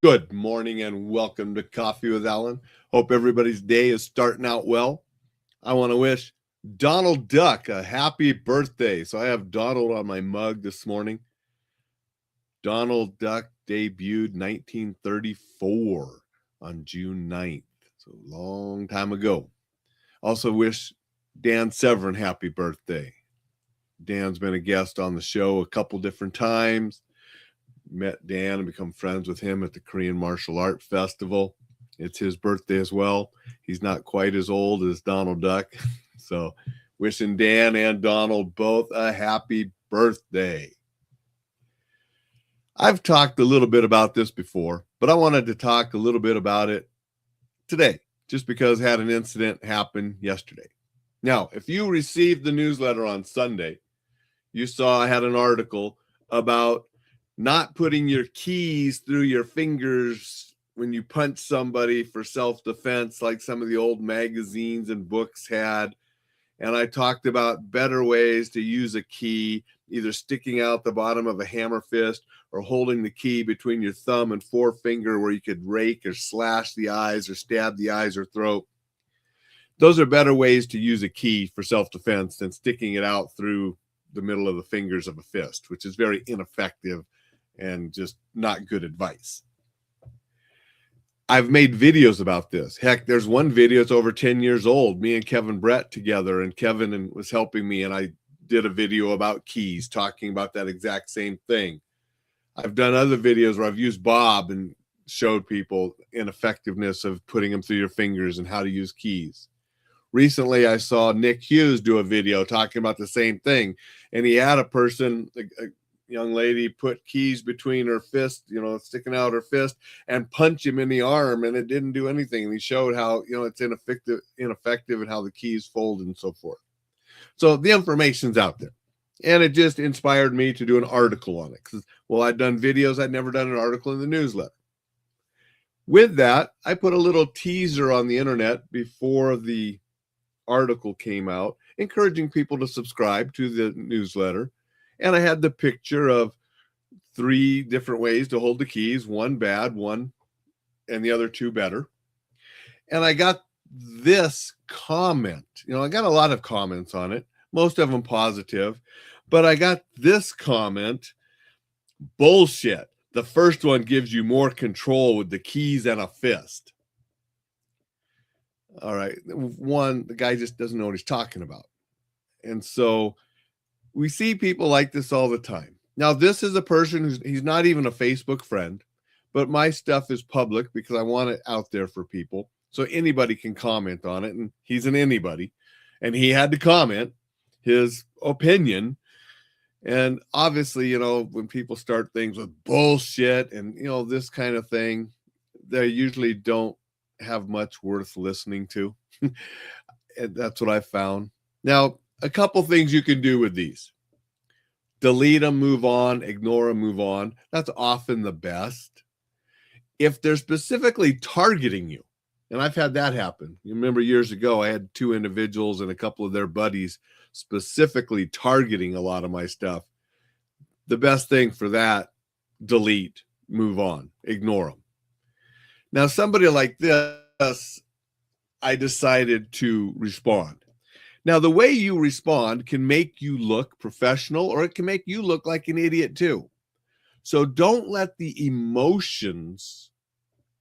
Good morning and welcome to Coffee with Alain. Hope everybody's day is starting out well. I want to wish Donald Duck a happy birthday. So I have Donald on my mug this morning. Donald Duck debuted 1934 on June 9th. So a long time ago. Also wish Dan Severin happy birthday. Dan's been a guest on the show a couple different times. Met Dan and become friends with him at the Korean Martial Art Festival. It's his birthday as well. He's not quite as old as Donald Duck. So wishing Dan and Donald both a happy birthday. I've talked a little bit about this before, but I wanted to talk a little bit about it today, just because I had an incident happen yesterday. Now, if you received the newsletter on Sunday, you saw I had an article about not putting your keys through your fingers when you punch somebody for self-defense, like some of the old magazines and books had. And I talked about better ways to use a key, either sticking out the bottom of a hammer fist or holding the key between your thumb and forefinger where you could rake or slash the eyes or stab the eyes or throat. Those are better ways to use a key for self-defense than sticking it out through the middle of the fingers of a fist, which is very ineffective and just not good advice. I've made videos about this. Heck, there's one video, it's over 10 years old, me and Kevin Brett together, and Kevin was helping me, and I did a video about keys, talking about that exact same thing. I've done other videos where I've used Bob and showed people ineffectiveness of putting them through your fingers and how to use keys. Recently, I saw Nick Hughes do a video talking about the same thing, and he had a person, a young lady, put keys between her fist, sticking out her fist, and punch him in the arm, and it didn't do anything. And he showed how, it's ineffective and how the keys fold and so forth. So the information's out there. And it just inspired me to do an article on it. Because, well, I'd done videos, I'd never done an article in the newsletter. With that, I put a little teaser on the internet before the article came out, encouraging people to subscribe to the newsletter. And I had the picture of 3 different ways to hold the keys, one bad, one, and the other 2 better. And I got this comment. I got a lot of comments on it, most of them positive, but I got this comment: bullshit. The first one gives you more control with the keys and a fist. All right. One, the guy just doesn't know what he's talking about. And so we see people like this all the time. Now, this is a person he's not even a Facebook friend, but my stuff is public because I want it out there for people. So anybody can comment on it, and he's an anybody. And he had to comment his opinion. And obviously, when people start things with bullshit and, this kind of thing, they usually don't have much worth listening to. And that's what I found. Now, a couple things you can do with these: delete them, move on, ignore them, move on. That's often the best. If they're specifically targeting you, and I've had that happen. You remember years ago, I had 2 individuals and a couple of their buddies specifically targeting a lot of my stuff. The best thing for that: delete, move on, ignore them. Now, somebody like this, I decided to respond. Now, the way you respond can make you look professional, or it can make you look like an idiot too. So don't let the emotions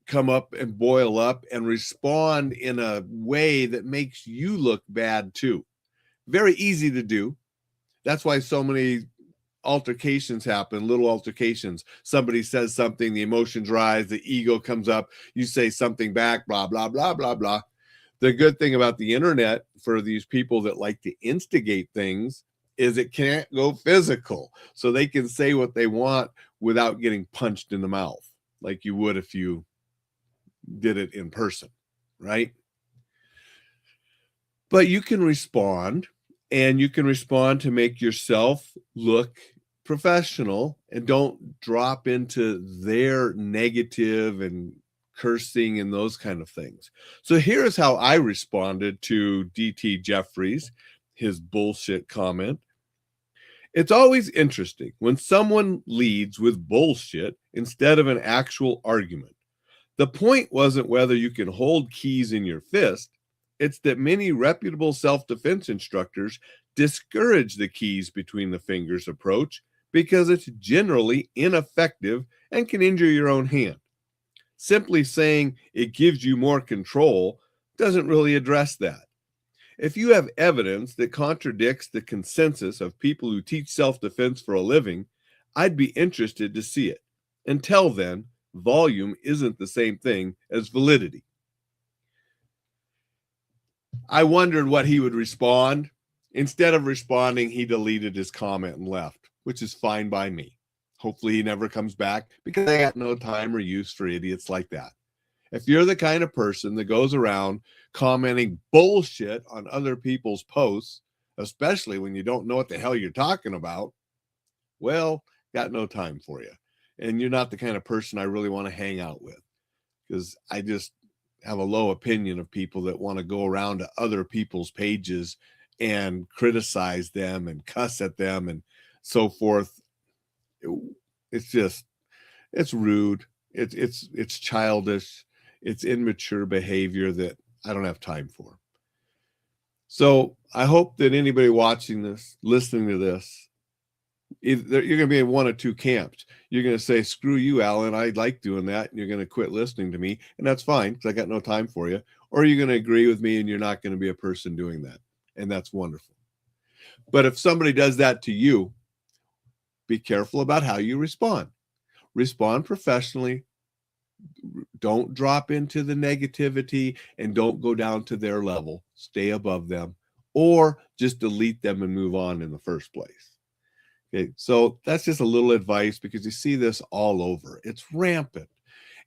come up and boil up and respond in a way that makes you look bad too. Very easy to do. That's why so many altercations happen, little altercations. Somebody says something, the emotions rise, the ego comes up, you say something back, blah, blah, blah, blah, blah. The good thing about the internet for these people that like to instigate things is it can't go physical. So they can say what they want without getting punched in the mouth like you would if you did it in person, right? But you can respond, and you can respond to make yourself look professional, and don't drop into their negative and cursing and those kind of things. So here's how I responded to DT Jeffries, his bullshit comment. It's always interesting when someone leads with bullshit instead of an actual argument. The point wasn't whether you can hold keys in your fist, it's that many reputable self defense instructors discourage the keys between the fingers approach because it's generally ineffective and can injure your own hand. Simply saying it gives you more control doesn't really address that. If you have evidence that contradicts the consensus of people who teach self defense for a living, I'd be interested to see it. Until then, volume isn't the same thing as validity. I wondered what he would respond. Instead of responding, he deleted his comment and left, which is fine by me. Hopefully he never comes back because I got no time or use for idiots like that. If you're the kind of person that goes around commenting bullshit on other people's posts, especially when you don't know what the hell you're talking about, well, got no time for you. And you're not the kind of person I really want to hang out with, because I just have a low opinion of people that want to go around to other people's pages and criticize them and cuss at them and so forth. It's rude. It's childish. It's immature behavior that I don't have time for. So I hope that anybody watching this, listening to this, you're going to be in one of two camps. You're going to say, screw you, Alan, I like doing that. And you're going to quit listening to me. And that's fine because I got no time for you. Or you're going to agree with me and you're not going to be a person doing that. And that's wonderful. But if somebody does that to you, be careful about how you respond. Respond professionally. Don't drop into the negativity and don't go down to their level. Stay above them or just delete them and move on in the first place. Okay, so that's just a little advice because you see this all over. It's rampant.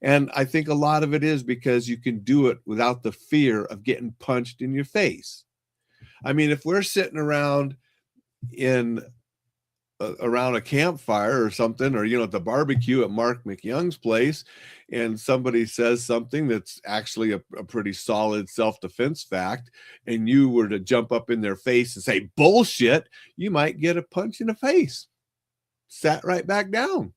And I think a lot of it is because you can do it without the fear of getting punched in your face. I mean, if we're sitting around around a campfire or something, or, at the barbecue at Mark McYoung's place, and somebody says something that's actually a pretty solid self-defense fact, and you were to jump up in their face and say bullshit, you might get a punch in the face, sat right back down.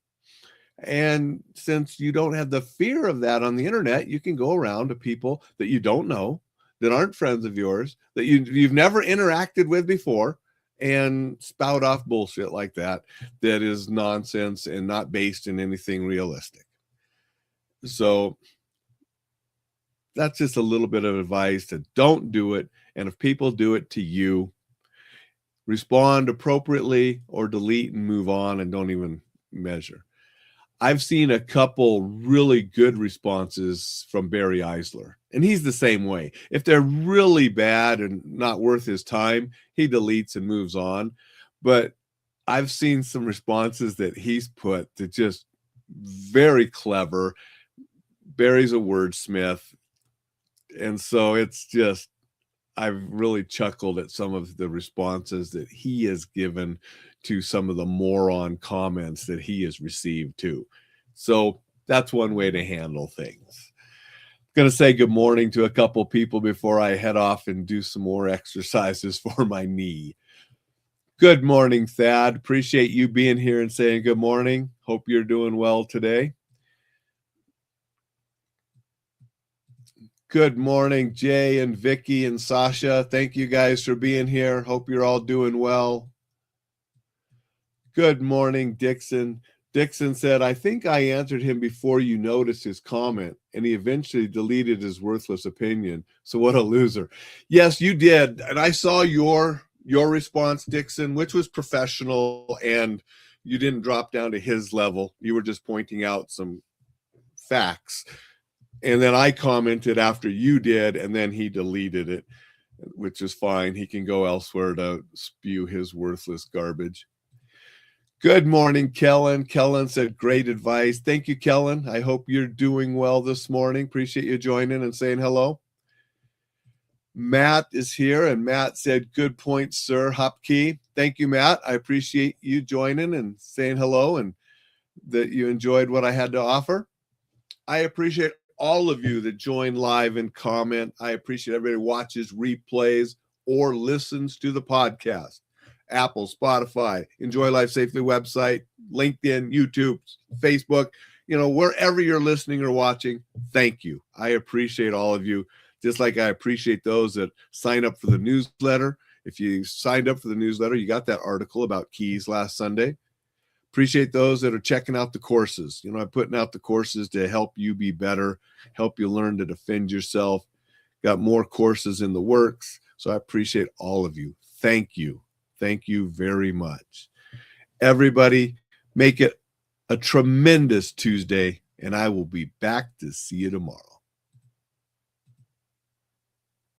And since you don't have the fear of that on the internet, you can go around to people that you don't know, that aren't friends of yours, that you've never interacted with before, and spout off bullshit like that is nonsense and not based in anything realistic. So that's just a little bit of advice to don't do it. And if people do it to you, respond appropriately or delete and move on and don't even measure. I've seen a couple really good responses from Barry Eisler, and he's the same way. If they're really bad and not worth his time, he deletes and moves on. But I've seen some responses that he's put that just very clever. Barry's a wordsmith. And so it's just, I've really chuckled at some of the responses that he has given to some of the moron comments that he has received too. So that's one way to handle things. I'm going to say good morning to a couple people before I head off and do some more exercises for my knee. Good morning, Thad. Appreciate you being here and saying good morning. Hope you're doing well today. Good morning, Jay and Vicky and Sasha. Thank you guys for being here. Hope you're all doing well. Good morning, Dixon. Dixon said, I think I answered him before you noticed his comment, and he eventually deleted his worthless opinion. So what a loser. Yes, you did. And I saw your response, Dixon, which was professional, and you didn't drop down to his level. You were just pointing out some facts. And then I commented after you did, and then he deleted it, which is fine. He can go elsewhere to spew his worthless garbage. Good morning, Kellen. Kellen said, great advice. Thank you, Kellen. I hope you're doing well this morning. Appreciate you joining and saying hello. Matt is here, and Matt said, good point, sir. Hopkey. Thank you, Matt. I appreciate you joining and saying hello and that you enjoyed what I had to offer. I appreciate all of you that join live and comment. I appreciate everybody who watches replays or listens to the podcast. Apple, Spotify, Enjoy Life Safely website, LinkedIn, YouTube, Facebook, wherever you're listening or watching. Thank you. I appreciate all of you, just like I appreciate those that sign up for the newsletter. If you signed up for the newsletter, you got that article about keys last Sunday. Appreciate those that are checking out the courses. I'm putting out the courses to help you be better, help you learn to defend yourself. Got more courses in the works. So I appreciate all of you. Thank you. Thank you very much. Everybody, make it a tremendous Tuesday, and I will be back to see you tomorrow.